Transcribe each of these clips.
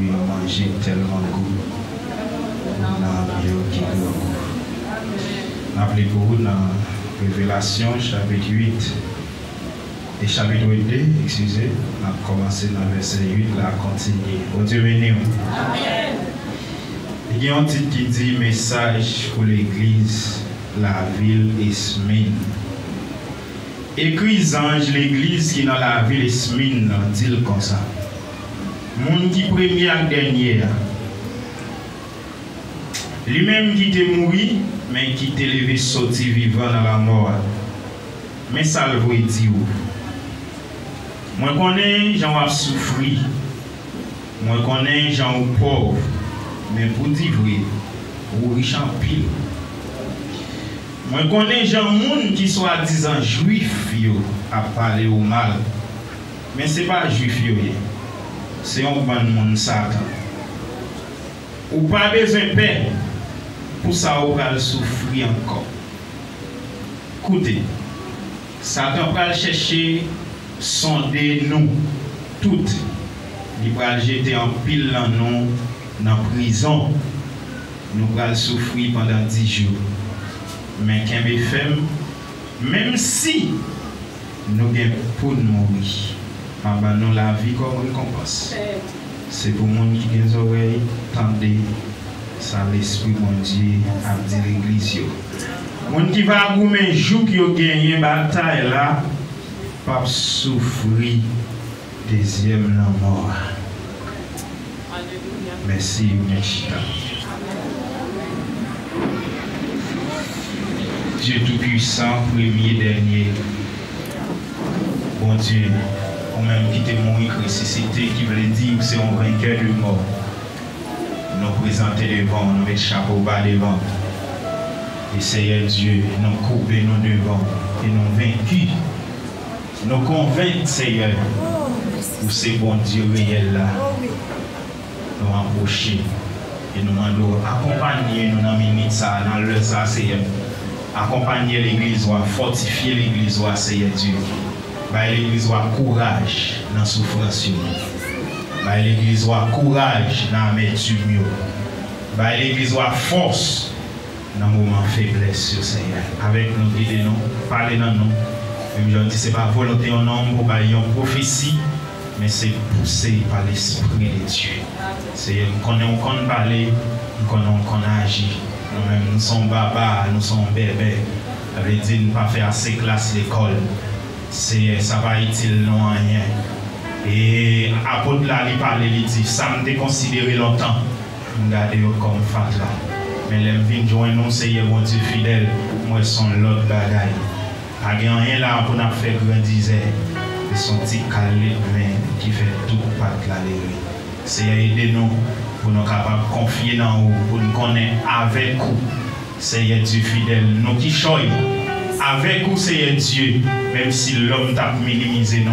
puis manger tellement de goût. On a bien qui goût. Appelez pour vous dans Révélation, chapitre 8 et chapitre 2, excusez, on a commencé dans le verset 8, là, continuer. Bon Dieu béni. Amen. Il y a un titre qui dit message pour l'église, la ville et Smyrne. Écrit ange l'église qui est dans la ville et Smyrne, dit comme ça. Mon qui premier et dernier. Lui-même qui était mort, mais qui était levé sorti vivant dans la mort. Mais ça le veut dire. Moi connais gens qui souffrir. Moi connais gens pauvres. Mais pour dire vrai, ou riche en pile. Moi connais gens qui sont disant juifs à parler au mal. Mais ce n'est pas juif, c'est un bon monde Satan. Ou pas besoin de paix. Pour ça, on va souffrir encore. Écoutez, Satan va chercher sonder nous toutes. Il va jeter en pile dans nous dans la prison. Nous allons souffrir pendant 10 jours. Mais qu'un BFM, même si nous avons pour nous mourir, nous la vie comme récompense. C'est pour les gens qui ont des oreilles, tendez. Ça l'esprit mon Dieu a dit l'église. Mon qui va goumer jour qui a gagné bataille là, pas souffrir deuxième la mort. Merci Meshita. Dieu tout-puissant, premier, dernier. Bon Dieu, ou même qui t'est mort ressuscité, qui veut dire que c'est un vainqueur de mort. Nous présenter devant, nous mettre chapeau bas devant. Et Seigneur Dieu, nous couper nous devant et nous vaincus. Nous convaincre, Seigneur, où c'est bon Dieu réel là. Nous approcher et nous demandons accompagner nous dans minute ça, dans l'heure ça, Seigneur. Accompagner l'église, fortifier l'église, Seigneur Dieu. L'église courage dans la souffrance. L'église a courage dans l'amertume. L'église a force dans le moment de faiblesse, Seigneur. Avec nous, guidez-nous, parlez dans nous. Même je dis, ce n'est pas volonté en homme pour une prophétie, mais c'est poussé par l'Esprit de Dieu. Seigneur, nous connaissons parler, nous connaissons agir. Nous-mêmes, nous sommes barbares, nous sommes bébés. Ça veut dire ne pas faire assez classe l'école. Ça va être utile, non rien. Et apôtre là, il parle, il dit, ça me déconsidéré longtemps. Je regarde comme fat là. Mais les vignes joignent nous, Seigneur, mon Dieu fidèle, moi, sont l'autre bagaille. Il n'y a rien là pour nous faire grandir. Ils sont petits calés, mais qui fait tout pour pas la lérer. Seigneur, aidez-nous pour nous capables de confier dans vous, pour nous connaître avec vous. Seigneur Dieu fidèle, nous qui choyons. Avec vous, Seigneur Dieu, même si l'homme t'a minimisé nous,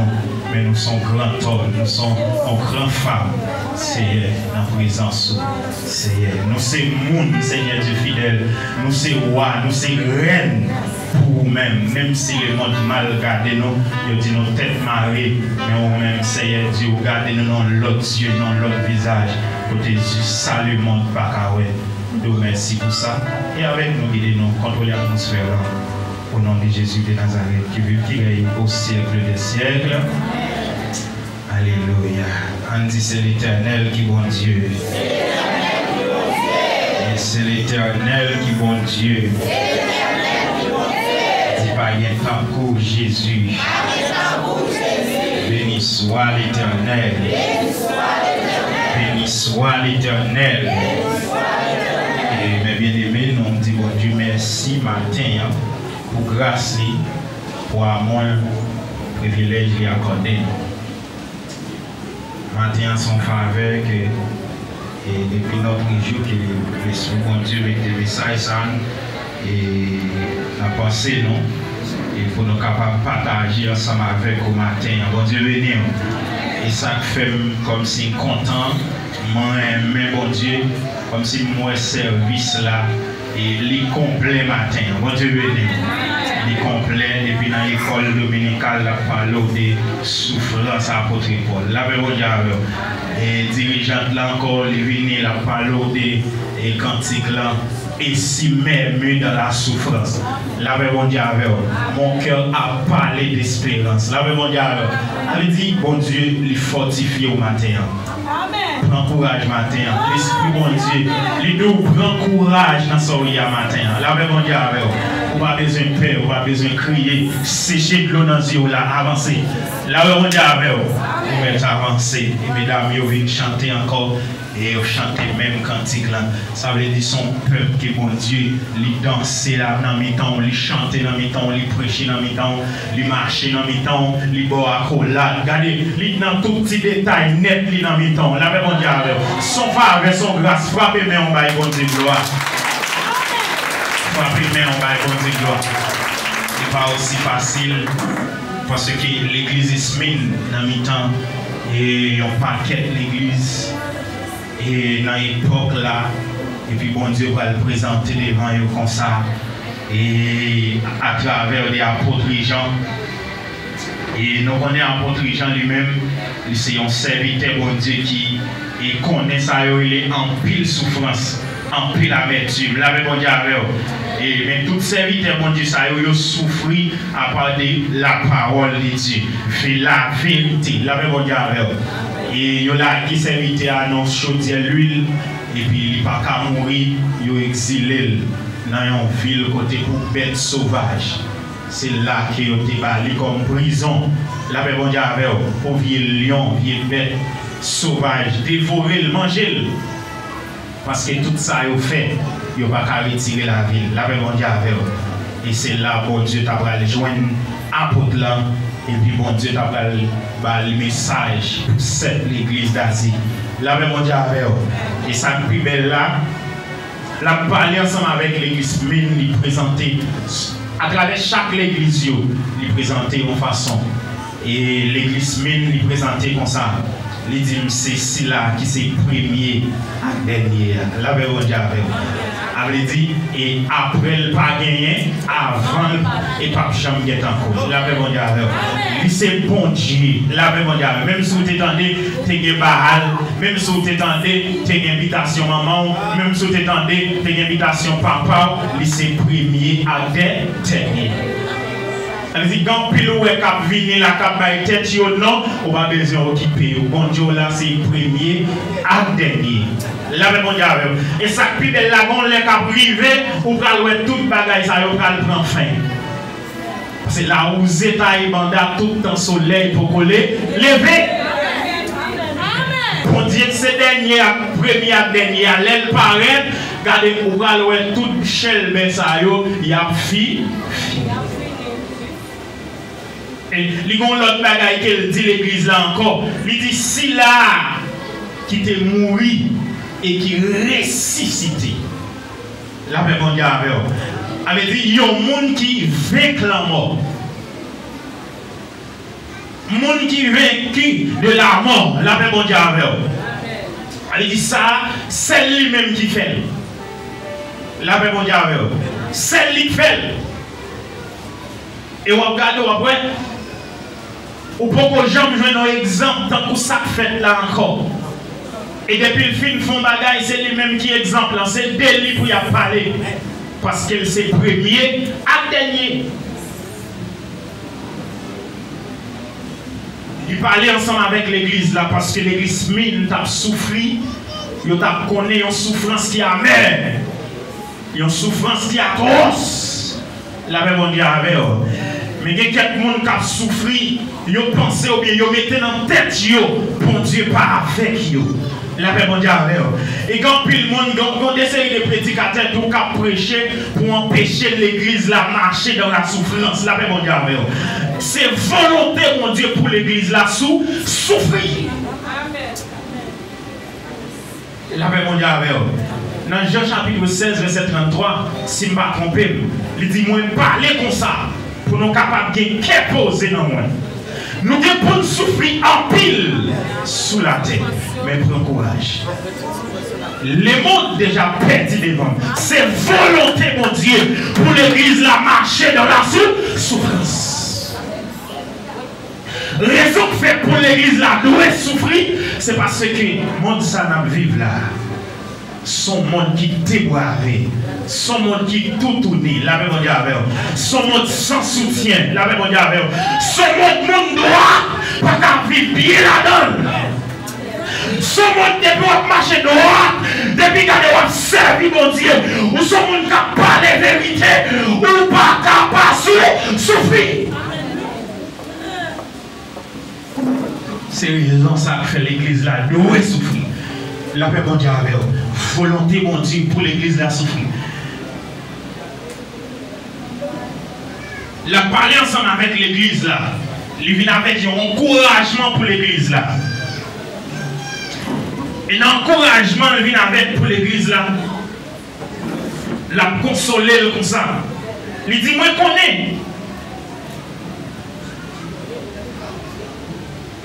mais nous sommes grands hommes, nous sommes grandes femmes, Seigneur, dans la présence, Seigneur. Nous sommes monde, Seigneur Dieu fidèle, nous sommes rois, nous sommes reines pour vous-même, même si le monde mal regarde nous, il dit nos têtes marées, mais vous-même, Seigneur Dieu, regardez-nous dans l'autre yeux, dans l'autre visage, côté Dieu, salut le monde, pas qu'à ouais. Nous merci pour ça, et avec nous, guidez-nous, contrôlez l'atmosphère. Au nom de Jésus de Nazareth, qui vit, qui règne au siècle des siècles. Alléluia. On dit c'est l'Éternel qui bon Dieu. Et c'est l'Éternel qui bon Dieu. Dis pas il y a tant pour Jésus. Béni soit l'Éternel. Béni soit l'Éternel. Et mes bien-aimés, nous disons bon Dieu merci matin. Pour grâce, pour amour, privilège lui accordé. Matin, son faveur, et depuis notre jour, que l'Esprit de Dieu met des messages, et la pensée, non? Il faut nous capables de partager ensemble avec au matin. Bon Dieu béni. Et ça fait comme si content, moi, mais bon Dieu, comme si moi, service là, et les complet matin. Bon Dieu béni. il complet, et puis dans l'école dominicale, la parole de souffrance à apôtre Paul. Là, et dirigeante là encore, il vient la parole de cantique là, et si même dans la souffrance. Là, mon cœur a parlé d'espérance. Là, avait dit, bon Dieu, il fortifie au matin. Prends courage matin. L'esprit bon Dieu, il nous prend courage dans son matin. Là, on n'a pas besoin de peur, on n'a pas besoin de crier, sécher de l'eau dans les yeux, là, avancer. Là, on va avancer. Et mesdames, vous venez chanter encore. Et vous chantez même cantique là. Ça veut dire son peuple qui bon Dieu, il danse là dans mi-temps, il chante dans mi-temps, il prêche dans mi-temps, il marche dans mi-temps, il boit à collade. Regardez, il dans tout petit détail net dans mi-temps. Là, bon Dieu, son faveur, son grâce, frappez mais on va bon Dieu gloire. Frappez mais on va bon Dieu gloire. C'est pas aussi facile parce que l'église est smine dans mi-temps et on paquet l'église. Et dans l'époque là, et puis bon Dieu va le présenter devant eux comme ça, et à travers les apôtres Jean. Et nous connaissons l'apôtre Jean lui-même, c'est un serviteur bon Dieu qui connaît ça, il est en pile souffrance, en pile amertume. Là, bon Dieu avec et mais tout serviteur bon Dieu, ça il a souffert à part de la parole de Dieu, fait la vérité. Là, bon Dieu avec et il y a qui s'invite à nous chaudier l'huile et puis il n'est pas qu'à mourir, il est exilé dans une ville côté pour bêtes sauvages. C'est là qu'il a été bali comme prison. Là, bon Dieu avec pour vieux lion, vieux bête sauvage, dévorer le manger. Parce que tout ça il fait, il n'a pas qu'à retirer la ville. Là, bon Dieu avec et c'est là bon Dieu t'a pris joindre apôtre là. Et puis bon Dieu t'a pris le message pour cette l'église d'Asie. Là, bon Dieu avec et ça plus belle là. La parler ensemble avec l'église mine, lui présenter à travers chaque église, lui présenter en façon. Et l'église mine, lui présenter comme ça. Il dit c'est si là qui c'est premier à dernier. Là, bon Dieu avec avait dit et après le pas gagné avant et pas jamais gagné encore. La même mondiale. C'est bon Dieu. La même mondiale. Même si vous t'étendez, t'es une barral. Même si vous t'étendez, t'es une invitation maman. Même si vous t'étendez, t'es une invitation papa. C'est premier à dernier. Elle dit quand piloué cap venir la cap bail tête yo non, on va besoin occuper. Bon Dieu là c'est premier à dernier. Là même on dit et ça plus belle la gon les cap river ou pral ouais toute bagaille ça yo pral prend fin. Parce que là où zétaï banda tout temps soleil pour coller lever. Bon Dieu c'est dernier premier à dernier à l'aile paraît, regardez ou pral ouais toute chelle ben ça yo y a fini. Il y a l'autre bagaille qu'elle dit l'église là encore. Il dit si là qui t'est mouru et qui ressuscité. La paix mondiale avait dit il y a un monde qui vaincu la mort. Monde qui vaincu de la mort. La paix mondiale avait dit ça, c'est lui-même qui fait. La paix mondiale c'est lui qui fait. Et on regarde après. Ou pourquoi jamais jouer un exemple tant que ça fait là encore. Et depuis le film font bagaille, c'est lui-même qui est exemple. C'est lui pour y parler. Parce que c'est premier à dernier. Il parlait ensemble avec l'église là parce que l'église mine t'a souffert. Il t'a connu une souffrance qui est amère. Une souffrance qui est atroce. La même on dit avec. Mais il y a quelqu'un qui a souffert, ils ont pensé ou bien ils ont mis dans la tête, bon Dieu, pas avec eux. La paix mondiale. Et quand le monde, quand des séries de prédicateurs qui ont prêché pour empêcher l'église à marcher dans la souffrance, la paix mondiale. C'est volonté, mon Dieu, pour l'église là souffrir. La paix mondiale. Dans Jean chapitre 16, verset 33, si je ne me trompe, il dit moi parler comme ça. Pour nous capables de poser dans moi. Nous devons souffrir en pile sous la terre. Mais prends courage. Les mondes déjà perdus devant. C'est volonté, mon Dieu, pour l'église la marcher dans la souffrance. Raison que fait pour l'église la doit souffrir, c'est parce que le monde ça n'a vivre là. Son monde qui déboiré, son monde qui tout tourné, la même monde avec son monde sans soutien, la même monde avec son monde droit, pas qu'à vivre bien là-dedans. Son monde depuis qu'on marche droit, depuis qu'on servi mon Dieu, ou son monde qui a parlé la vérité, ou pas capable de souffrir. C'est raison ça que l'église là doit souffrir. La paix mon Dieu avec volonté mon Dieu pour l'église là souffrir. La parler ensemble avec l'église là. Il vient avec un encouragement pour l'église là. Et l'encouragement il vient avec pour l'église là. La consoler comme ça. Il dit moi connais.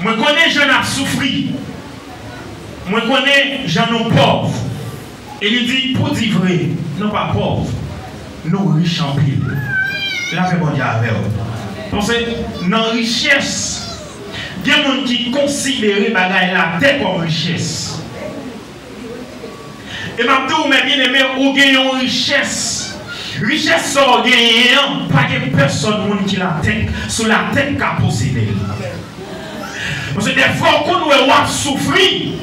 Moi connais j'en ai souffert. Moi connais j'en ai pauvres. Et il dit pour dire vrai, non pas pauvres, nous riches en pile. La paix bon Dieu avec vous. Parce que dans la richesse, il y a des gens qui considèrent la tête comme richesse. Et maintenant, vous bien aimé, vous gagnez une richesse. Richesse sans gagner, pas de personne qui la tête, sur la tête qu'a possédé. Parce que des fois, quand nous avons souffert,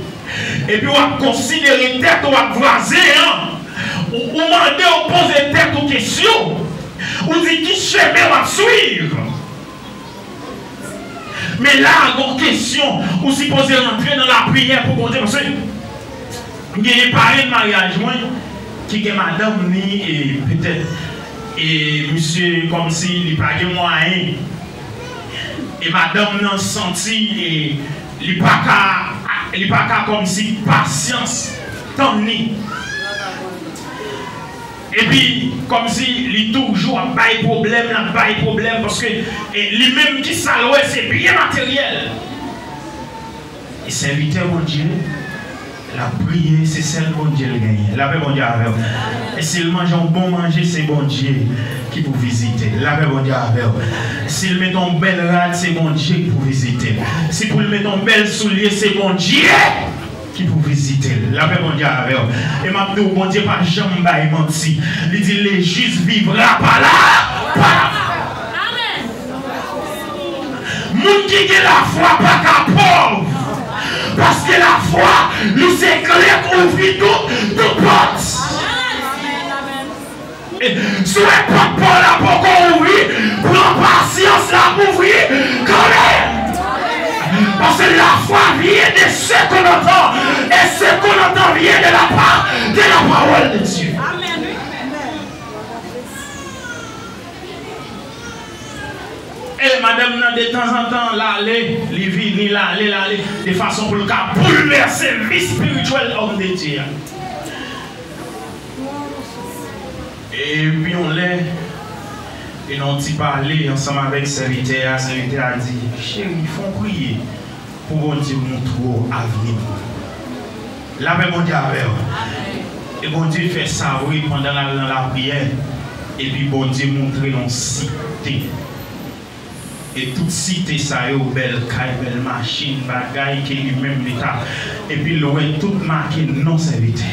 et puis on considère tête, on va voiser, on demande, on pose tête aux questions. On dit qui chemin va suivre. Mais là, en question, on s'y pose rentrer dans la prière pour qu'on dise, parce que il y a des parents de mariage, moi, qui est madame, ni, et peut-être, et monsieur, comme si il n'y a pas de moyen. Et madame n'a senti, et il n'y a pas qu'à comme si patience, tant ni. Et puis, comme si il toujours a pas de problème, parce que lui-même qui s'alloue, c'est bien matériel. Et serviteur, mon Dieu, la prière, c'est celle mon Dieu le gagne. La paix, mon Dieu, avec vous. Et s'il mange un bon manger, c'est bon Dieu qui peut visiter. La paix, mon Dieu, avec vous. S'il met un bel rad, c'est bon Dieu qui peut visiter. Si vous mettez un bel soulier, c'est bon Dieu qui peut visiter. La paix, mon Dieu, avec vous. Et ma dit, bon Dieu, pas jamais menti. Il dit, les justes vivra par là. Par là. Amen. Moun qui a la foi, pas qu'à pauvre. Parce que la foi, nous c'est clair qu'on ouvre toute porte. Si vous n'êtes pas pour la porte qu'on ouvre, prends patience là pour ouvrir quand même. Parce que la foi vient de ce qu'on entend. Et ce qu'on entend vient de la part de la parole de Dieu. Amen. Et madame, de temps en temps, l'aller, l'aller, de façon pour le cas bouleverser la vie spirituelle homme de Dieu. Et puis on l'est, et on dit parler ensemble avec serviteur a dit, chérie, il faut prier pour bon Dieu montrer l'avenir. La paix bon Dieu avec vous. Et bon Dieu fait ça, oui, pendant la prière. Et puis bon Dieu montre une cité. Et toute cité, ça y est, belle caille, belle machine, bagaille, qui est lui-même l'état. Et puis l'on est tout marqué non serviteur.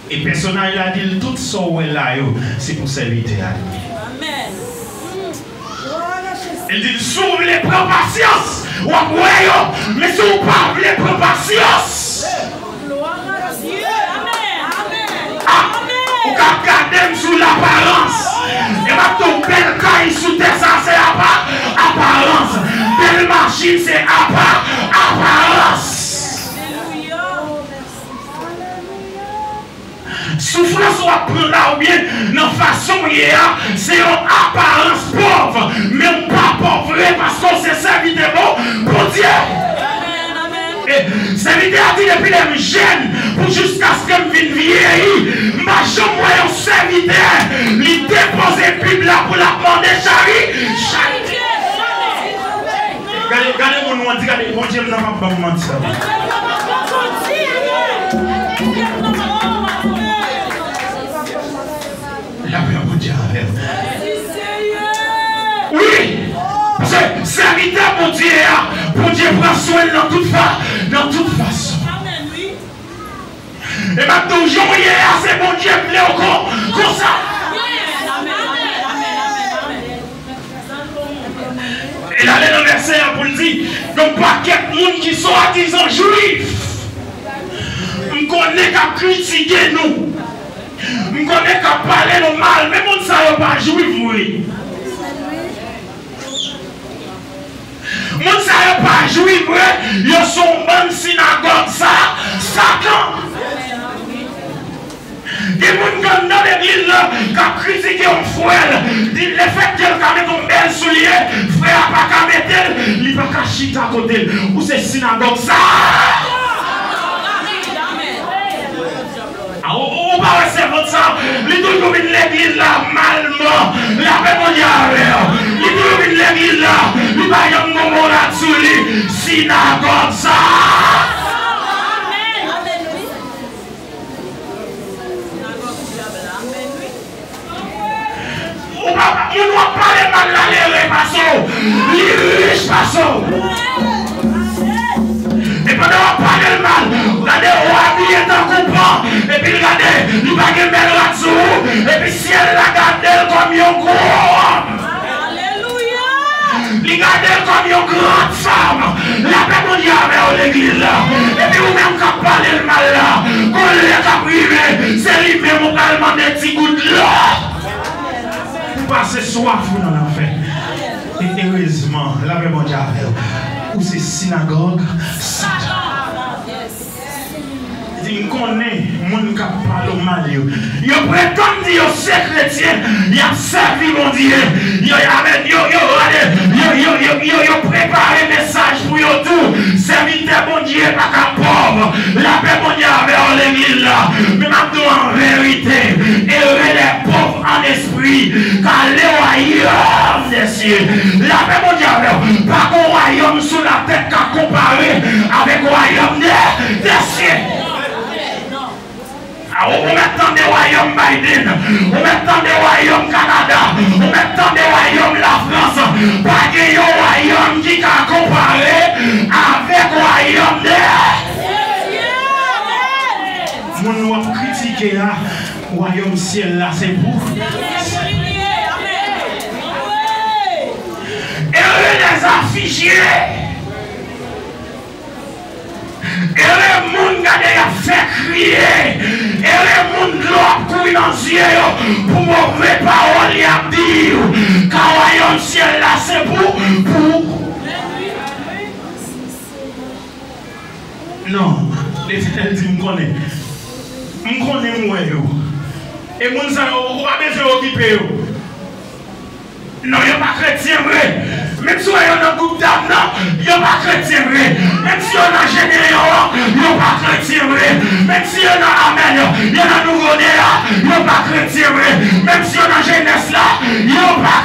Et le personnage a dit, tout ce qu'on est là, c'est pour serviteur. Amen. Il dit, si vous voulez prendre patience, mais si vous ne voulez pas prendre patience, vous regardez sous l'apparence. Et maintenant, belle caille sous terre, ça c'est apparence. Belle machine, c'est apparence. Souffrance ou apprendre ou bien dans façon c'est une apparence pauvre, mais pas pauvre parce qu'on s'est servi de bon pour Dieu. Et serviteur a dit depuis les jeunes pour jusqu'à ce que je vienne vieillir, ma chambre est un serviteur, il dépose Bible là pour la demander charité. Regardez mon nom, regardez mon Dieu, n'a pas mentir. La paix mon Dieu. Oui, parce que serviteur mon Dieu, prend soin dans toute façon. Et maintenant, c'est mon Dieu plaît encore comme ça. Et là, dans le verset pour le dire, donc pas quelques monde qui sont soi-disant juifs. On connaît qu'à critiquer nous. On connaît qu'à parler nous mal, mais on ne sait pas juif, oui. On ne sait pas juif, oui. Ils sont bonne synagogue, ça, Satan. Des gens dans l'église qui ont critiqué un frère, le fait qu'elle a mis un bel soulier, frère n'a pas mettre, il n'a pas chiter à côté. Ou c'est synagogue ça? On va recevoir ça. Il toujours vient l'église là, malement. La paix mondiale. Il toujours vient l'église là. Il va y avoir un moment là-dessus. Synagogue ça. On doit parler mal là, les passons. Les riches passons. Et pendant qu'on parle mal, regardez, on a habillé dans le coupon. Et puis regardez, il va y avoir là-dessous. Et puis si elle la garde comme une couronne. Il garde comme une grande femme. La paix mondiale avec l'église là. Et puis vous-même qui parlez le mal là, qu'on les privé, c'est lui-même qui va demander des petits gouttes là. Passer soif dans l'enfer. Et heureusement, la paix mondiale où c'est synagogue, Satan. Il connaît mon qui parle mal. Il prétend dire c'est chrétien, il a servi mon Dieu. Il a préparé un message pour eux tout. Serviteur mon Dieu, pas qu'à pauvre. La paix mondiale avec l'église là. Mais maintenant en vérité, élever les pauvres en esprit, car le royaume des cieux. La paix mondiale, pas qu'un royaume sous la tête qu'à comparer avec le royaume des cieux. On met des royaumes Biden, on met des royaumes Canada, on met des royaumes la France. Pas de royaume qui a comparé avec le royaume de. Mon nous critiquer là, royaume ciel là, c'est pour. Et les afficher. Et les gens qui fait crier, et les gens qui ont couillé dans les yeux pour mauvais paroles et à dire, car le royaume ciel là c'est pour. Non, l'Éternel dit, je connais. Je connais moi. Et les gens qui ont besoin d'occuper. Non, il n'y a pas chrétien vrai. Même si on est dans un groupe d'âmes, il n'y a pas chrétien vrai. Même si on a général, il n'y a pas chrétien vrai. Même si on a Amen, il y a un nouveau-né là, il n'y a pas chrétien vrai. Même si on a jeunesse là, il n'y a pas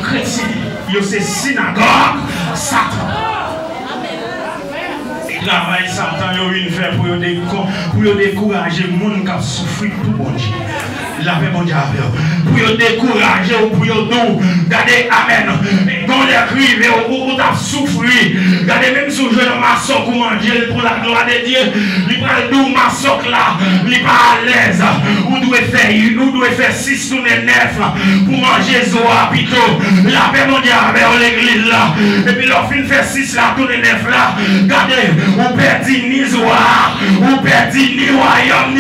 chrétien. Il y a ces synagogues, Satan. Travail Satan, il fait pour décourager les gens qui souffrent tout bon Dieu. La paix mondiale. Pour décourager ou pour nous. Regardez, Amen. Quand les rives ou t'as souffert. Regardez, même si je ne massacre ou manger pour la gloire de Dieu, il prend le massacre là, il pas à l'aise. Ou doit faire 6 ou 9 pour manger Zoa plutôt. La paix mondiale avec l'église là. Et puis l'on fin fait 6 là, tous les 9 là. Regardez, on perd ni Zoa, on perd ni royaume.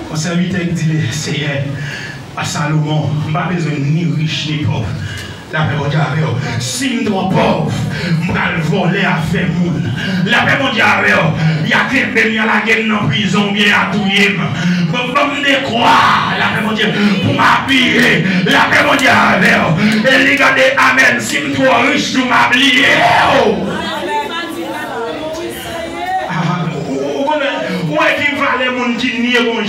Mon serviteur dit, Seigneur, à Salomon, je n'ai pas besoin ni riche ni pauvre. La paix mondiale, si je suis pauvre, je vais voler à faire monde. La paix mondiale, il y a quelqu'un qui a la gueule dans la prison, bien à tout le monde. Je vais me croire, la paix mondiale, pour m'habiller. La paix mondiale, et regardez, Amen, si je suis riche, je m'habiller. Ouais, qui va les gens qui nient bon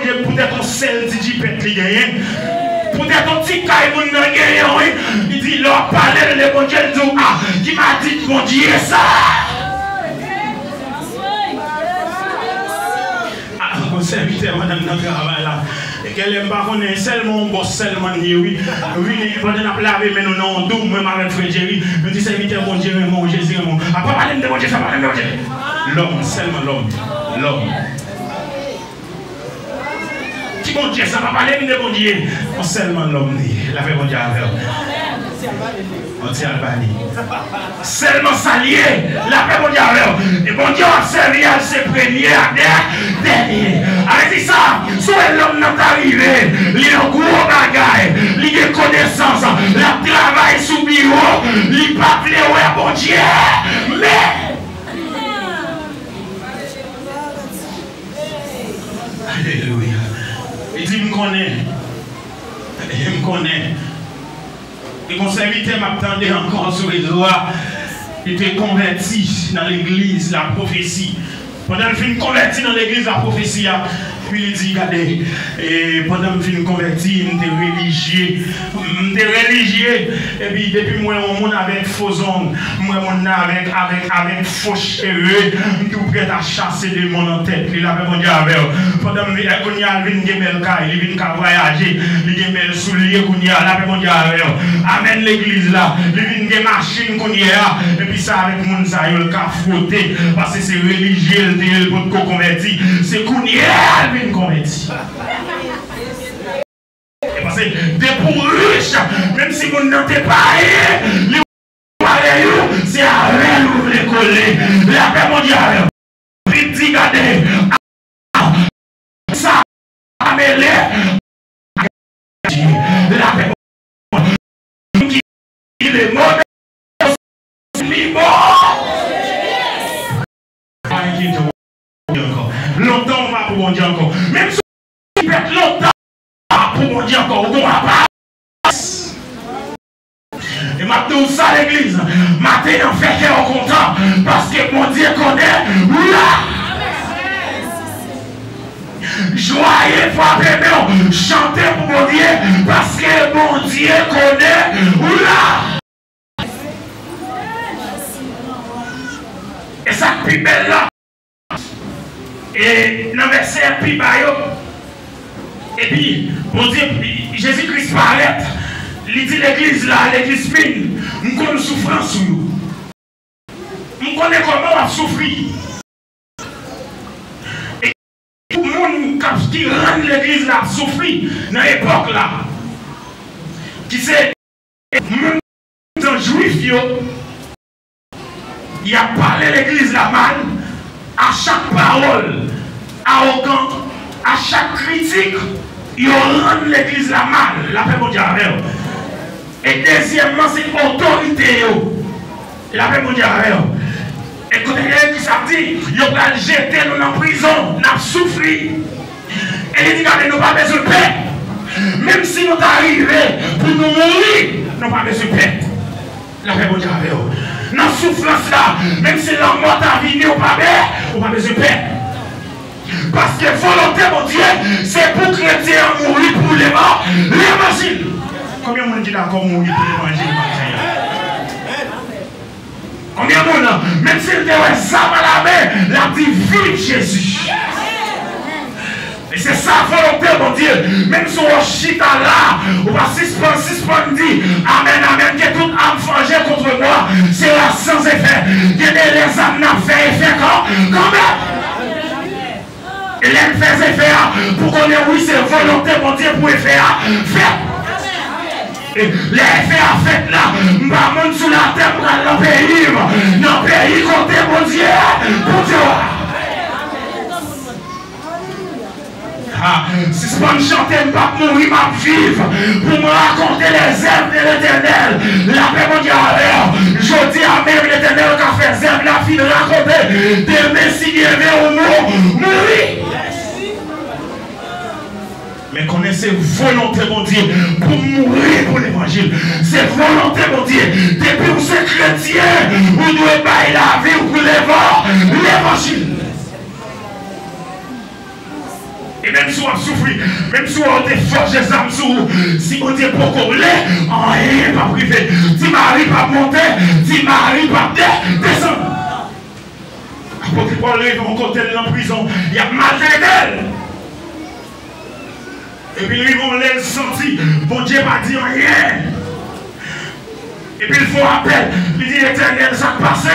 Dieu, peut-être un seul petit pète li gagne. Peut-être un petit caille moun nan gagne, il dit leur parler le bon Dieu dit Bon Dieu, ça. Mon serviteur, madame, dans le travail là. Et qu'elle aime pas connaître seulement boss, seulement oui. Oui, pendant la laver, mais nous non, tout, même avec frère Jerry. Nous disons serviteur, mon Dieu, mon Jésus, mon. Après, parler de mon Dieu, ça parle de mon Dieu. L'homme, seulement l'homme. L'homme. Qui bon Dieu, ça va parler de mon Dieu. Seulement l'homme, la paix mon Dieu avec. On tient le bani. Seulement s'allier, la paix mon Dieu avec. Et mon Dieu a servi à ses premiers, dernier. Avec ça, soit l'homme n'est arrivé, il a un gros bagage, il a connaissance, il a travaillé sous bureau, il n'a pas appelé ouais mon Dieu. Mais. Alléluia. Il dit, il me connaît. Il me connaît. Et mon serviteur m'attendait encore sur les doigts. Il était converti dans l'église, la prophétie. Pendant que je suis converti dans l'église, la prophétie, puis il dit, regardez, et pendant que je suis converti, je suis religieux. Et puis depuis moi, on avec faux ongles, moi, on avec faux cheveux, je suis prêt à chasser des démons en tête. Il avait mon Dieu avec. Pendant que je suis il vient voyager, il vient me soulier, il avait mon Dieu avec. Amène l'église là, il vient des machines, et puis ça avec mon ça, il a frotté, parce que c'est religieux. Pour te convertir, c'est qu'on y est converti. Parce que des pour riches, même si vous n'êtes pas c'est à rien vous voulez coller. La paix mondiale, vite dit, regardez, ça a mêlé la paix mondiale. Il est mort. Longtemps on va pour mon Dieu encore. Même si on pète longtemps pour mon Dieu encore, on va pas. Et maintenant ça l'église. Maintenant on fait cœur content parce que mon Dieu connaît. Là. Joyeux, frappez-moi, chantez pour mon Dieu parce que mon Dieu connaît. Là. Et ça plus belle là. Et dans le verset plus bas, et puis, mon Dieu, Jésus-Christ paraît, il dit l'église là, l'église fine, nous connaissons souffrance sur nous. Nous connaissons comment on a souffert. Et tout le monde qui rend l'église là souffrir dans l'époque là, qui c'est, même dans juif, il a parlé l'église là mal. À chaque parole arrogante, à chaque critique, ils rendent l'église la mal, la paix mondiale. Et deuxièmement, c'est l'autorité. La paix mondiale. Et quand il qui dit, ils vont jeter nous en prison, nous avons souffert. Et il dit, regardez, nous n'avons pas besoin de paix. Même si nous arrivons pour nous mourir, nous n'avons pas besoin de paix. La paix mondiale. Dans la souffrance là, même si la mort a venu au pas besoin de paix. Parce que volonté, mon Dieu, c'est pour chrétiens mourir pour les morts, l'évangile. Combien de monde qui d'accord mourir pour l'évangile? Combien de monde, même s'il était ça à la main, la divine Jésus. Et c'est ça la volonté, mon Dieu. Même si on chita là, on va suspendre, dit Amen, Amen, que toute âme forgée contre moi sera sans effet. Que les âmes n'ont fait effet quand même. Et les fait effet pour qu'on ait, oui, c'est volonté, mon Dieu, pour effet fait. Et les effets à fait là, je monte sur la terre dans le pays. Dans le pays, côté, mon Dieu, pour Dieu. Si je peux chanter, je ne vais pas mourir, je vais vivre pour me raconter les œuvres de l'Éternel. La paix mondiale. Je dis à même l'Éternel qui a fait les œuvres, la fille de raconter des messies qui étaient au monde. Mourir. Mais connaissez volonté, mon Dieu, pour mourir pour l'évangile. C'est volonté, mon Dieu. Depuis où c'est chrétien, vous devez pas la vie pour l'évangile. Et bien, même si on souffre, même si on est fort, j'ai ça si on dit pour qu'on l'ait, rien pas privé. Si Marie pas monter, si Marie pas descendre. Apôtre Paul est en côté de la prison, il y a mal d'elle. Et puis ils vont les sentir, bon Dieu pas dit rien. Et puis il faut appel, il dit éternel, ça passe.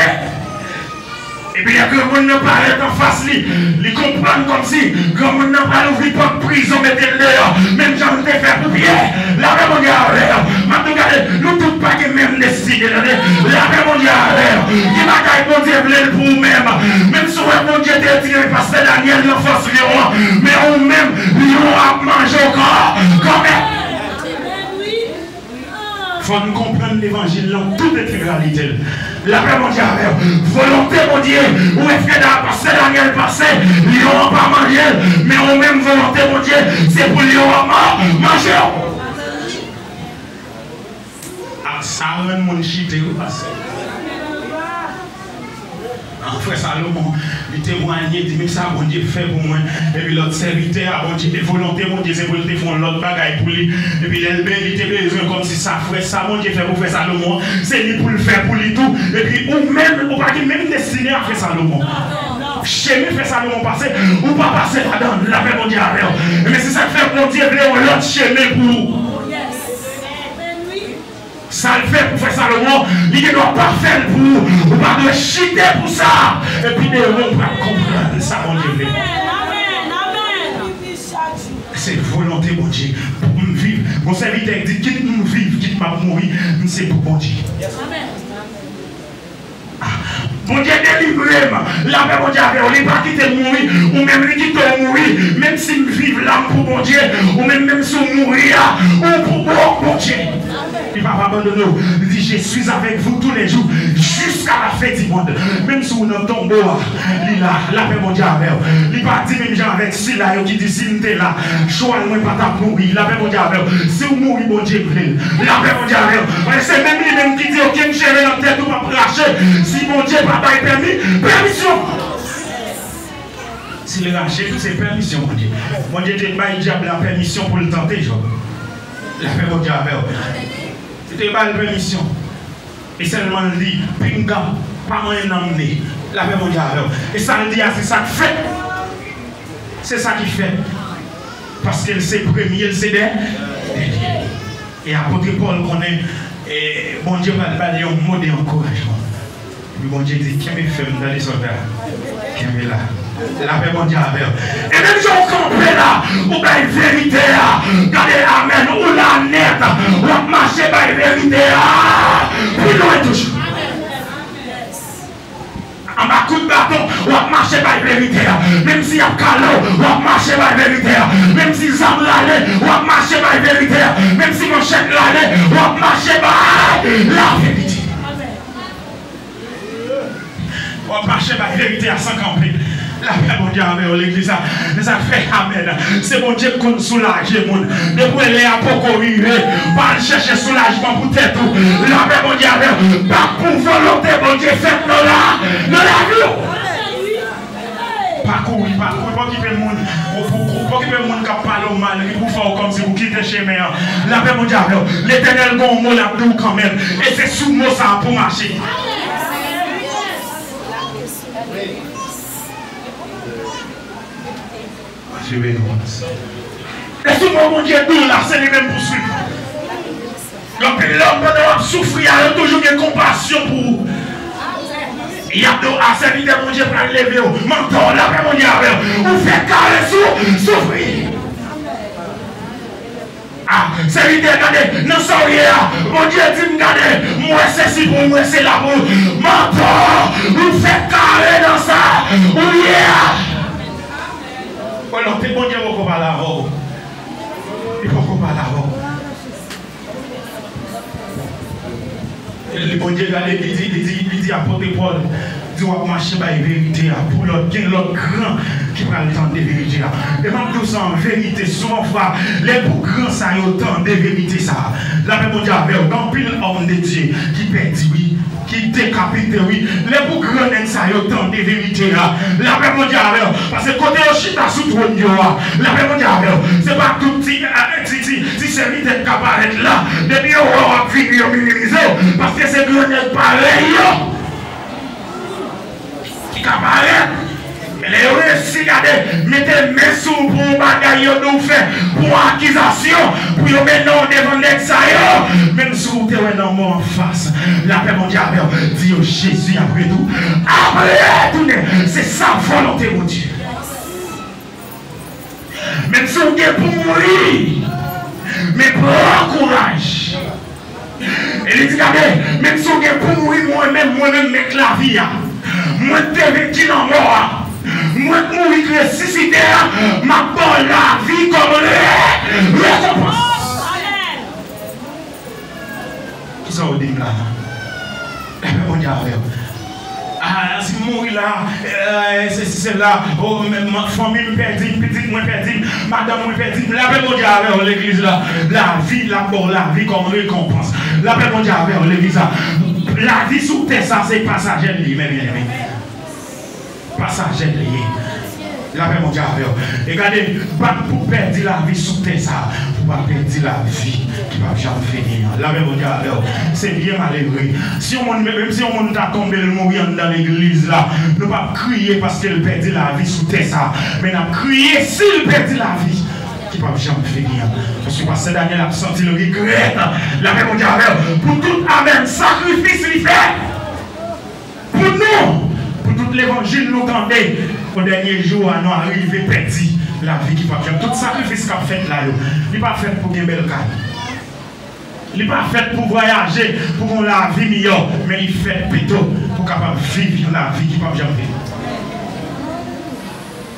Et puis il y a que le monde ne paraît en face, il comprend comme si, comme on n'a pas ouvert pas de prison, mettez-le dehors, même si on te fait pour pierre, la paix mondiale, nous tous pas que même décider, la paix mondiale, il m'a dit bon Dieu pour vous-même, même si mon Dieu t'a tiré parce que Daniel n'a force lion, mais on même, lion a mangé encore, quand même. Il faut nous comprendre l'évangile dans toute intégralité. La paix mondiale, volonté mon Dieu, où est-ce que parce que Daniel passé, ils n'ont pas mangé, mais on même volonté mon Dieu, c'est pour les manger. Ah, ça rend mon chité au passé. Frère Salomon, il témoignait, il dit, mais ça, mon Dieu fait pour moi. Et puis l'autre serviteur, bon Dieu, volonté, mon Dieu, c'est pour le faire l'autre bagaille pour lui. Et puis il était besoin comme si ça, frère, ça, mon Dieu fait pour faire Salomon. C'est lui pour le faire pour lui tout. Et puis, ou même, ou pas même destiné à faire Salomon. Chez lui, fait Salomon passer, ou pas passer là-dedans, la paix, mon Dieu, avec. Mais c'est ça que fait, mon Dieu, l'autre chemin pour nous. Ça le fait pour faire Salomon, il ne doit pas faire pour vous, ou pas de chiter pour ça. Et puis, nous ne pas comprendre ça, mon Dieu. C'est volonté, mon Dieu, pour nous vivre. Mon serviteur dit, quitte nous vivre, quitte ma mourir, c'est pour mon Dieu. Mon Dieu délivre-moi. La paix, mon Dieu, on n'est pas quitté mourir, ou même lui quitter mourir, même si nous vivons l'âme pour mon Dieu, ou même si on mourir, ou pour mon Dieu. Il va pas abandonner. Il dit, je suis avec vous tous les jours, jusqu'à la fin du monde. Même si vous êtes tombé, il a la paix mondiale. Il va dire même gens avec si là, qui dit, si vous êtes là, choix moi pas ta mourir. La paix mondiale. Si vous mourrez, mon Dieu, la paix mondiale. C'est même lui-même qui dit, ok, je vais dans tête ou pas cracher. Si mon Dieu n'a pas permis, permission. Si le racher, c'est permission, mon Dieu. Mon Dieu, il m'a dit la permission pour le tenter, Job. La paix mondiale. C'était pas une permission. Et seulement il dit, pinga, pas moyen d'emmener. La paix mondiale. Et ça le dit, c'est ça qui fait. C'est ça qui fait. Parce qu'elle s'est premier, elle s'est derrière. Et apôtre Paul connaît, et bon Dieu va parler un mot d'encouragement. Et bon Dieu dit, qui me fait dans les soldats? Qui me là? La paix mondiale. Et même si on comprend là, ou bien une vérité, regardez, amen, ou la net, ou on marche par une vérité, puis loin toujours. En bas coup de bâton, on va marcher par une vérité. Même s'il y a calot, on va marcher par une vérité. Même si ça l'allait, on va marcher par une vérité. Même si mon chèque l'allait, on va marcher par la vérité. On va marcher par une vérité à 100 campés. La paix mondiale avec l'église, ça fait amen. C'est mon Dieu qu'on soulage le monde. Depuis les apocryphes, pas chercher soulagement pour tête. La paix mondiale, pas pour volonté, mon Dieu, faites nous là, nous la vie. Pas courir, pas quitter le monde. Pour quitter le monde qui parle mal, qui vous fait comme si vous quittez le chemin. La paix mondiale, l'éternel gon mot la doux quand même. Et c'est sous mot ça pour marcher. Et souvent, mon Dieu, tout là, c'est les mêmes poursuites. Donc, l'homme, pendant souffrir, il y a toujours une compassion pour vous. Il y a à serviteur, mon Dieu, pour lever, menton, la paix, mon Dieu, vous faites carré souffrir. Ah, serviteur, regardez, non, ça, mon Dieu dit, regardez, moi, c'est si pour moi, c'est là pour menton, vous faites carré dans ça, oui, alors, c'est bon Dieu, il faut pas la voir. Il faut pas la voir. Le bon Dieu, il dit à apôtre Paul, il doit marcher par la vérité pour l'autre grand qui prend le temps de vérité. Et même tout ça en vérité, souvent, les plus grands, ça y a autant de vérité. La paix mondiale, dans pile homme de Dieu qui perd, oui, qui décapite, oui. Les pour grands ça y a tant de vérité là. La paix mondiale, parce que côté au chita sous trône, la paix mondiale, c'est pas tout petit serviteur qui apparaît là. Depuis on va finir minimiser, parce que c'est grand pareil qui apparaît. Les récits, regardez, mettez mes sous pour bagaille nous fait pour accusation, pour maintenant devant l'exayo, même si vous êtes un homme en face, la paix mondiale dit au Jésus après tout, c'est sa volonté, mon Dieu. Même si vous êtes pour mourir, mais prends courage. Et il dit, regardez, même si vous êtes pour mourir, moi-même, mec la vie, moi, je vécu dans mort. Moi, mourir ressuscité, ma bonne la vie comme le récompense. Qui sont au dîme là? On dit ah, si mourir là, c'est là, oh, ma famille me perdit, petite moi perdit, madame me perdit. La paix mondiale avec l'église là, la vie comme récompense. La paix mondiale avec l'église là, la vie sous terre, ça c'est passager, mais bien aimé. Passager lié. La paix mondiale. Et regardez, pas pour perdre la vie sous terre, ça, pour pas perdre la vie qui va jamais finir. La paix mondiale, c'est bien malheureux. Si on même si on a tombé le mourir dans l'église là, ne pas crier parce qu'elle perdit la vie sous terre, ça, mais n'a crier s'il perdit la vie qui va jamais finir. Je suis passé Daniel a senti le regret. La paix mondiale, pour tout amen, sacrifice il fait. Pour nous. Tout l'évangile nous tendait au dernier jour à nous arriver petit la vie qui va faire. Tout sacrifice qu'a fait là, il n'est pas fait pour une belle carte. Il n'est pas fait pour voyager, pour la vie meilleure, mais il fait plutôt pour capable vivre la vie qui va jamais vivre.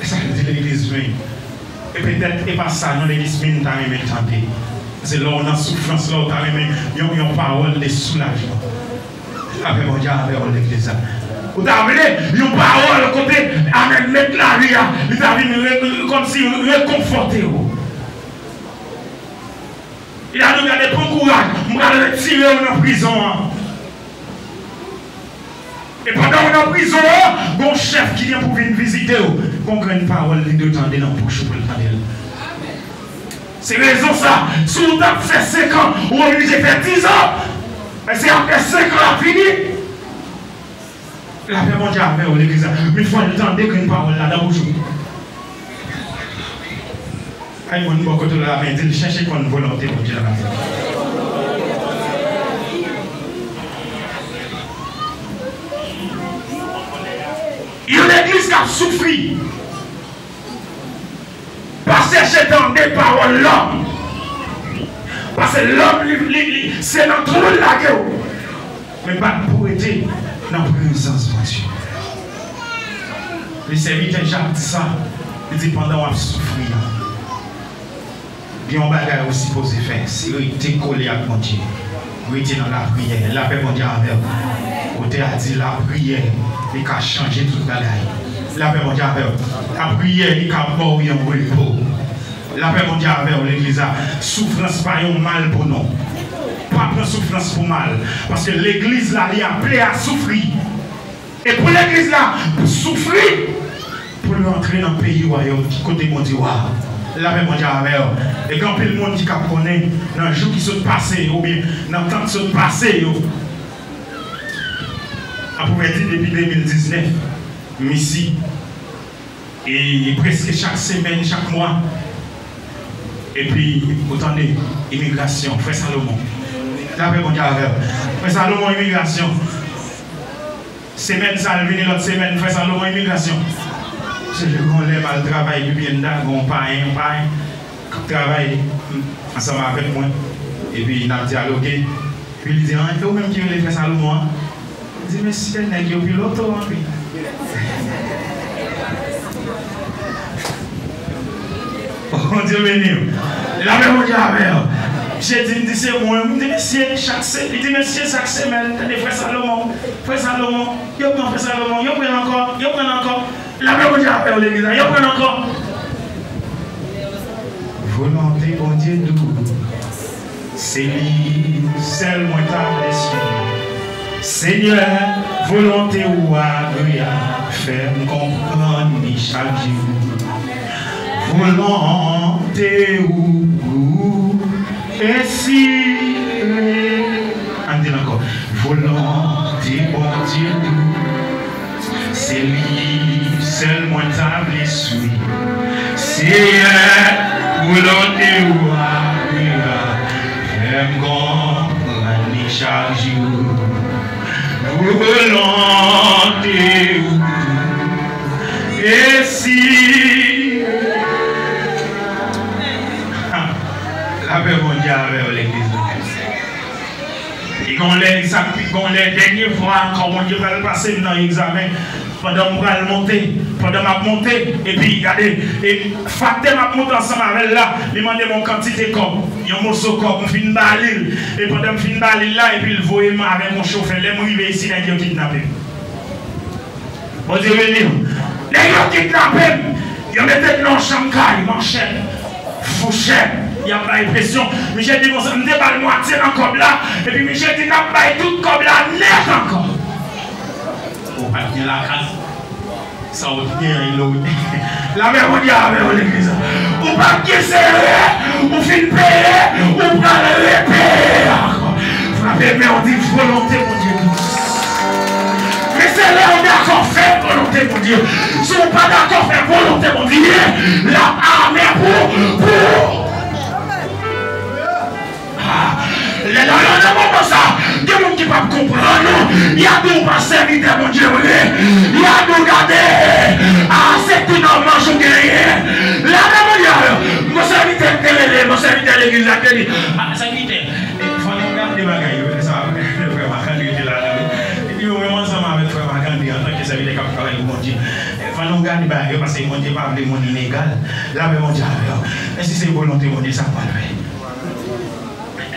Et ça dit l'église. Et peut-être, et pas ça, nous l'église, nous avons aimé tenter. C'est là où on a souffrance, là où on a aimé une parole de soulagement. Avec mon Dieu, avec l'église. Vous avez une parole côté, amen, mettre la vie, vous avez comme si réconforté. Il a nous gardé pour courage, nous allons retirer en prison. Et pendant qu'on est en prison, il y a un chef qui vient pour venir visiter, qu'on a une parole de temps dans la bouche pour le temps. C'est raison ça, si vous avez fait 5 ans, ou vous avez fait 10 ans, c'est après 5 ans fini. La paix mondiale avec l'église, mais il faut entendre qu'une parole là dans le jour. Aïe, mon bon côté de la main, il cherche une volonté pour Dieu. Il y a une église qui a souffert. Parce que j'entends des paroles l'homme. Parce que l'homme, c'est notre rôle la guerre. Mais pas pour aider. Dans la présence de Dieu. Le serviteur Jacques dit ça. Il dit pendant qu'on souffrir, il y a un bagage aussi posé faire. Si vous êtes collé avec mon Dieu, vous êtes dans la prière. La paix mondiale avec vous. Vous a dit la prière, il a changé tout le bagage. La paix mondiale avec vous. La prière, il a mourir en repos. La paix mondiale avec vous, l'église. Souffrance pas un mal pour nous. Pas prendre souffrance pour mal. Parce que l'église là, est appelée à souffrir. Et pour l'église là, pour souffrir, pour lui entrer dans le pays royaume, qui côté mon Dieu, la paix mondiale avec eux. Et quand le monde qui connaît, dans le jour qui se passe, ou bien dans le temps qui se passe, à peu près depuis 2019, ici, et presque chaque semaine, chaque mois, et puis, autant d'immigration, Frère Salomon. La paix mondiale avec eux. Frère Salomon, immigration. Semaine, ça vient l'autre semaine, Frère Salomon, immigration. C'est le qu'on lève à le travail, puis bien là, on paye, qui travaille ensemble avec moi. Et puis, il a dialogué. Puis, il dit, il faut même qu'il y ait Frère Salomon. Il dit, mais si elle n'est pas pilote, oh Dieu béni. La paix mondiale avec eux. J'ai dit, c'est moi, je dis, monsieur, chaque semaine, il dit, monsieur, chaque semaine, il dit, Frère Salomon, il prend Frère Salomon, il prend encore, la paix mondiale avec l'église, il prend encore. Volonté, bon Dieu, nous, c'est lui, seul moi, ta blessure. Seigneur, volonté ou agréable, fais-moi comprendre chaque jour. Volonté ou et si on dit encore volonté bon Dieu c'est lui seul moi table suis Seigneur volonté ou fais-moi comprendre chaque jour volonté ou et si la paix mondiale avec l'église. Et quand les dernières fois, quand mon Dieu va passer dans l'examen, pendant que je vais monter, pendant que je monter, et puis regardez, et facteur m'a monté ensemble avec là, il m'a demandé mon quantité de corps, il y a un morceau de corps, je finis de baler, et pendant que je finis de baler là, et puis il voyait avec mon chauffeur, les arrivé ici, les gens kidnappé. Bon Dieu venir, les gens kidnappé, ils mettaient dans le champ, manchette, fouchette. Il y a pas d'impression. Michel dit, on ne pas le moitié dans le cob là. Et puis Michel dit, on pas tout le cob là net encore. On va bien la case. Ça va bien, il a la même on dit avec l'église. On va bien serrer. On finit payer. On prend le repayer encore. Frappez, mais on dit volonté, mon Dieu. Mais c'est là on est d'accord faire volonté, mon Dieu. Si on n'est pas d'accord faire volonté, mon Dieu, la armée pour. Les gens ne ça. Il y a des gens qui ne peuvent pas comprendre. Il y a des gens qui serviteurs, mon Dieu. Il y a des gens qui regardent. Ah, c'est tout normal, je gagne. Là, mon serviteur, mon serviteur, l'église a dit. Ah, serviteur, il faut regarder les bagailles. Ça va, le frère Macandé était là. Il faut vraiment ensemble avec le frère Macandé en tant que serviteur qui travaille pour mon Dieu. Il faut regarder les bagailles parce que mon Dieu parle de mon illégal. Là, mon Dieu, est-ce que c'est volonté, mon Dieu, ça va le faire?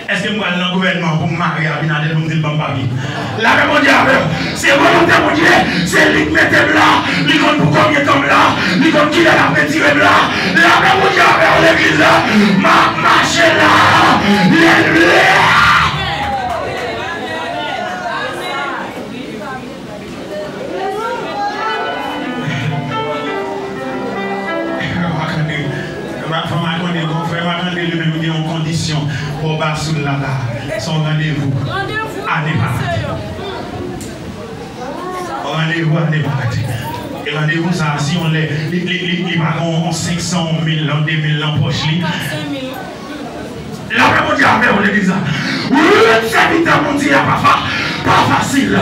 Est-ce que moi, dans le gouvernement, pour me marier à Binadel, pour me dire bon papier? La même Dieu, c'est volonté, mon Dieu, c'est lui qui mette là, lui compte pour combien de temps là, lui compte qui l'a petit là, la même Dieu, l'église là, ma marche là, en condition pour Bassoul là, son rendez-vous. Année par et rendez-vous ça, si on les parents ont 500 000 ans, 2000 ans poche. Là, mon Dieu, on l'église. Oui, serviteur, mon Dieu, pas facile. Là,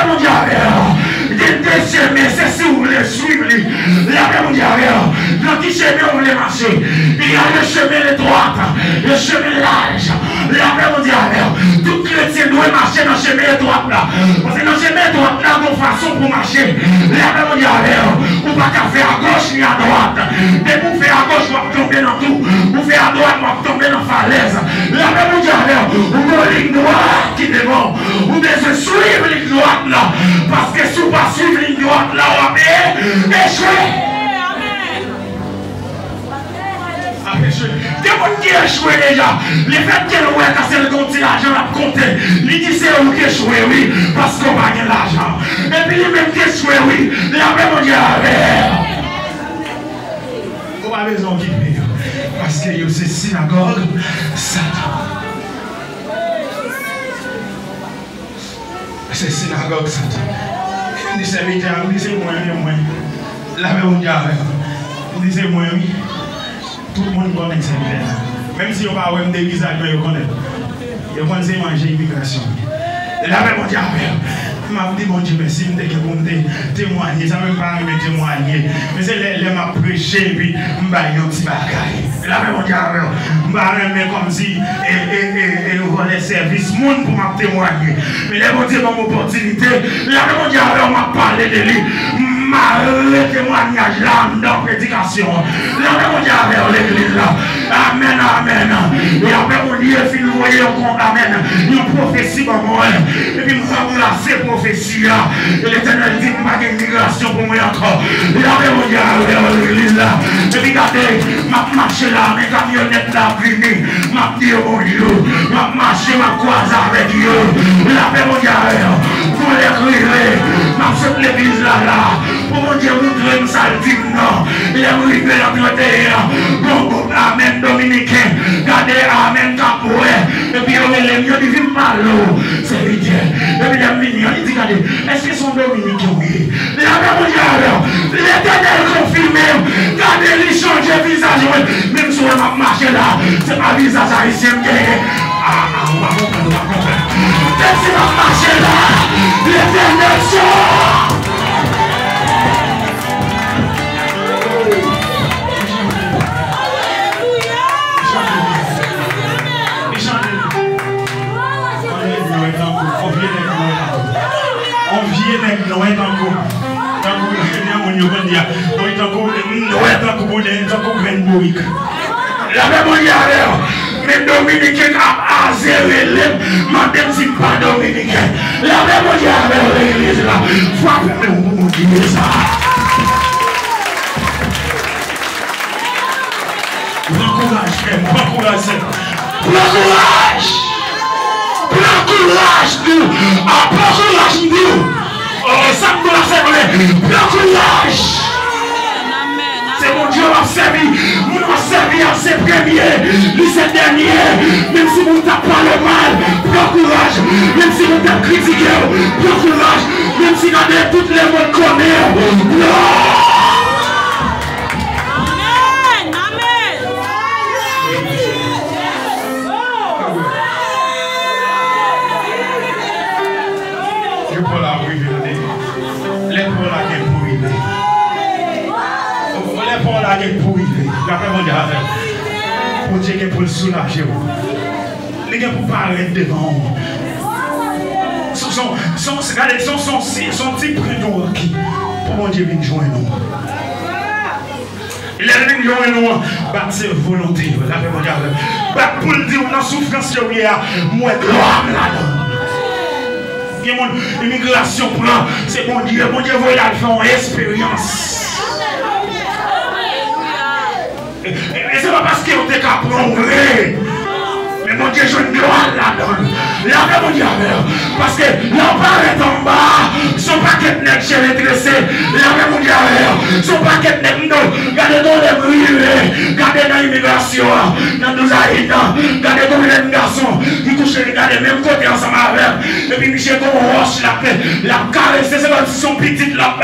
mon Dieu, mais c'est si vous voulez suivre. Là, mon Dieu, dans qui chemin vous voulez marcher. Il y a le chemin de droite, le chemin large. Là, mon Dieu, tout chrétien doit marcher dans le chemin de droite là. Parce que dans le chemin de droite là, il y a une façon pour marcher. Là, mon Dieu, vous ne pouvez pas faire à gauche ni à droite. Dès que vous faites à gauche, vous tomber dans tout. Vous faites à droite, vous tomber dans la falaise. Là, mon Dieu, vous avez une ligne droite qui est bon. Vous devez suivre la ligne droite là. Parce que si vous ne pas suivre la ligne droite là, vous allez échouer. Des gens qui échouent déjà, les fait qu'elle a cassé le compte l'argent à compter. Il dit c'est où qui échouent, oui, parce qu'on va gagner l'argent. Et puis les mêmes qui échouent, oui, la même Dieu avec. On a besoin de quitter. Parce que c'est synagogue, Satan. C'est synagogue, Satan. Il dit c'est moi. La même Dieu avec. Il dit c'est moi, oui. Tout le monde connaît ces villages. Même si on va avoir des visages, mais ils connaissent. Ils connaissent manger l'immigration. La même Dieu je m'a dit, mon Dieu, merci, je vais témoigner. Ça ne veut pas me témoigner. Mais c'est les m'a prêché, puis je vais un petit bagaille. La même Dieu je vais comme si et les services, monde pour me témoigner. Mais les mon Dieu, mon opportunité. La même Dieu on m'a parlé de lui. le témoignage là dans la prédication. Là, on dit avec l'église là. Amen, amen. Et après, on dit, il faut voyer amen. Il y a une prophétie pour moi. Et puis, on va ces prophéties là. Et l'éternel dit, il n'y a pas de migration pour moi encore. Et après, on dit avec l'église là. Et puis, regardez, ma marche là, mes camionnettes là, primées. Ma dit, oh mon Dieu, ma marche, ma croise avec Dieu. Et après, on dit avec pour l'écrire, ma cette l'église là. Pour mon Dieu, montrer une salle digne, non. Il a arrivé dans le terrain. Bon, amen, dominicain. Gardez, amen, capoué. Et puis, on est les mieux, ils vivent mal, c'est ridicule. Et puis, il dit, regardez, est-ce qu'ils sont dominicains, oui? L'éternel confirmé. Gardez, ils changent de visage, même si on a marché là, c'est pas visage haïtien. On va comprendre. Même si on a marché là, l'éternel sort. La même mais dominicain a zéré, madame si pas dominicain. La même l'église là, frappez-moi pour me dire ça. Prends courage, frère, prends courage. Prends courage. Prends courage, nous. Prends courage, nous. Oh, ça me doit servir. Prends courage. C'est mon Dieu m'a servi. Nous m'a servi à ses premiers, ces derniers. Même si vous n'avez pas le mal, prends courage. Même si vous avez critiqué, prends courage. Même si vous avez toutes les mots connaître. Non. Pour Dieu qui pour le soulager, les gars pour parler devant son petit prénom qui pour mon Dieu vient joindre nous. Il est venu joindre nous, battre ses volontés. Pour le dire, dans la souffrance que y a, moi, gloire là-dedans. Il y a une immigration pour là, c'est mon Dieu veut la faire en expérience. Et c'est pas parce qu'on est qu'à prendre, mais mon Dieu, je ne gloire là-dedans. Là, mon Dieu, parce que l'empare est en bas, son paquet net chez les dressés. Là, mon Dieu, son paquet net, regardez dans les brûlés, regardez dans l'immigration, dans nos haïtiens, regardez comme les garçons qui couchent, regardez même côté ensemble avec. Et puis, Michel, comme on roche la caresse, c'est comme si son petit là,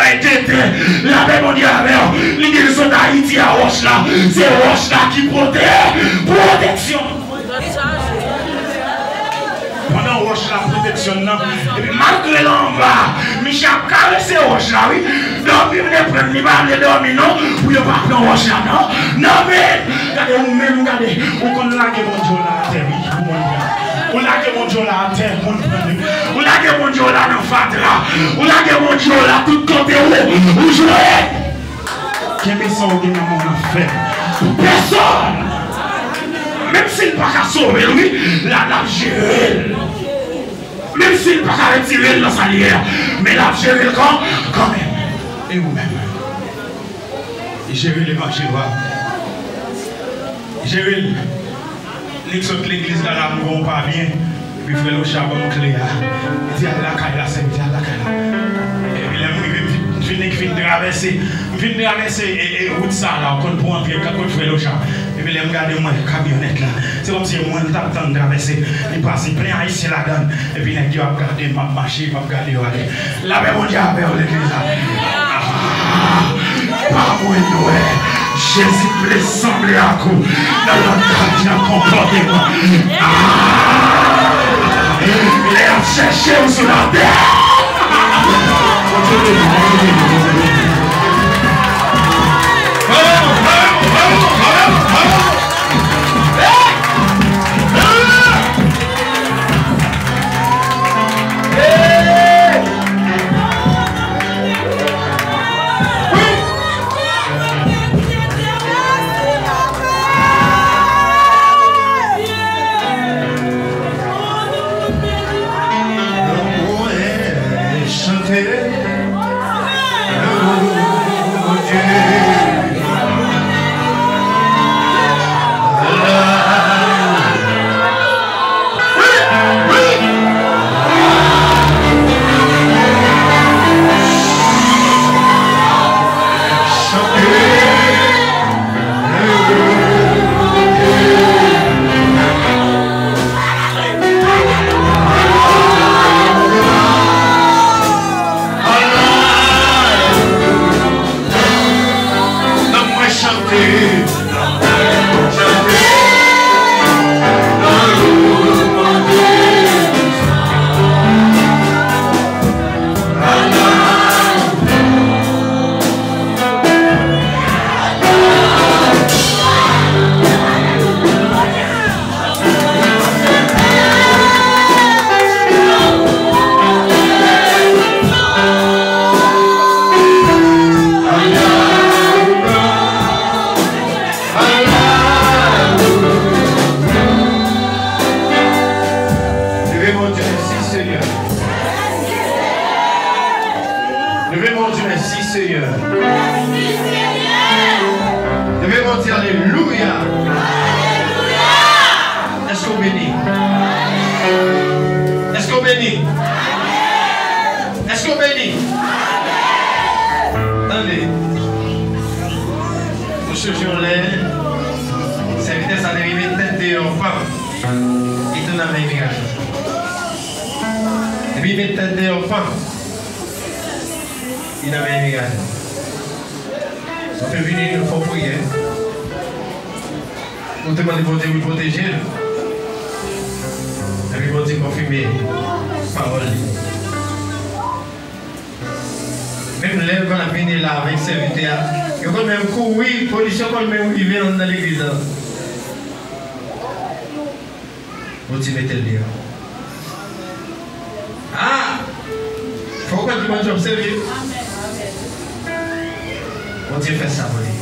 là, mon Dieu, l'idée sont d'Haïti à roche là, c'est roche là qui protège, protection. Pendant roche la protection, et puis malgré l'en bas, Michel a caressé roche là, oui. Donc, il ne prend ni pas les dormir, non, pour ne pas prendre roche là, non. Non, mais, regardez, vous-même, regardez, vous connaissez la guerre mondiale à terre, oui, vous laguez mon Dieu là à terre, vous laguez mon Dieu là dans le fatra, vous laguez mon Dieu là tout côté où vous jouez. Quelle personne qui n'a pas fait? Personne! Même s'il n'a pas sauver lui, la géré. Même s'il n'a pas retirer dans sa lière, mais la géré quand même. Et vous-même, gérez l'évangile. Gérez l'église là, nous ne pas bien. Puis frère le charbon clé là. Il dit à la caille là, c'est à la caille là. Et puis là, je viens traverser et route ça là, on pour entrer quand frère le charbon. Et puis là, je regarde moi camionnette là. C'est comme si moi je t'attends de traverser. Il passe plein haïtien là-dedans. Et puis là, je vais regarder ma machine, je vais regarder. Là, mon Dieu, l'église là. Pas moi, Jésus voulait sembler à coup dans le comportement. Il est cherché sur la terre. chanter le mot Dieu. Levez mon Dieu, merci Seigneur. Levez mon Dieu, alléluia. Est-ce qu'on bénit? Est-ce qu'on bénit? Est-ce qu'on bénit? Attendez. Monsieur Jolet, c'est vitesse à l'arrivée de tête de enfant. Il est dans la même immigration. Et puis il met tête de enfant. Il a même immigration. Ça fait venir une fois pour hier. On demande de Dieu de protéger. Et puis Dieu confirmer parole. Même l'élève quand on a fini là avec serviteur, il y a quand même courir, policier quand même arrivé dans l'église. Dieu mettez le lien. Ah! Il faut que tu m'as observé. Bon Dieu fait ça pour lui.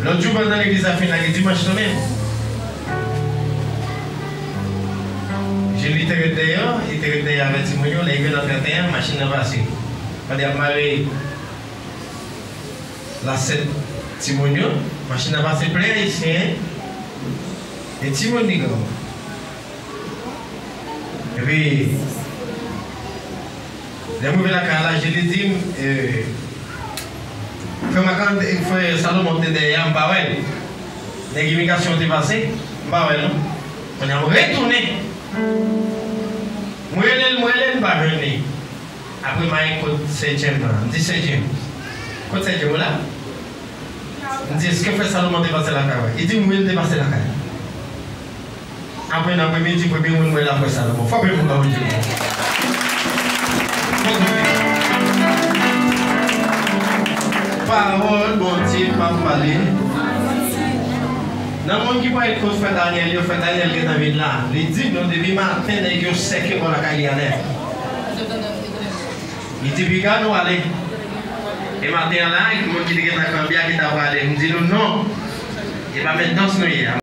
L'autre jour, dans l'église à fin, dimanche semaine, je l'ai tiré d'ailleurs, il était d'ailleurs avec Timonio, il est venu dans le 31, machine à passer. Quand il a marré la 7 Timonio, machine à passer plein ici, et Timonio. Et puis, les mauvais là, je l'ai dit, frère Salomon était derrière, l'immigration est passée, on a retourné. Moi, je pas venu. Après, je suis 7e. Je dis 7e. Quand 7e là, je dis, est-ce que frère Salomon est passé la caille? Il dit, moi, il est passé la caille. Après, l'après-midi, je peux bien vous la frère Salomon. Il faut que vous me dites. Parole, bon Dieu, pas parler. Dans le monde qui parle de frère Daniel, le frère Daniel qui est dans la ville là, il dit que depuis matin, il y a sec pour la caille. Il dit, puis quand nous allons, et matin là, il y a des gens qui ont parlé, il dit non, il va mettre dans ce noyer.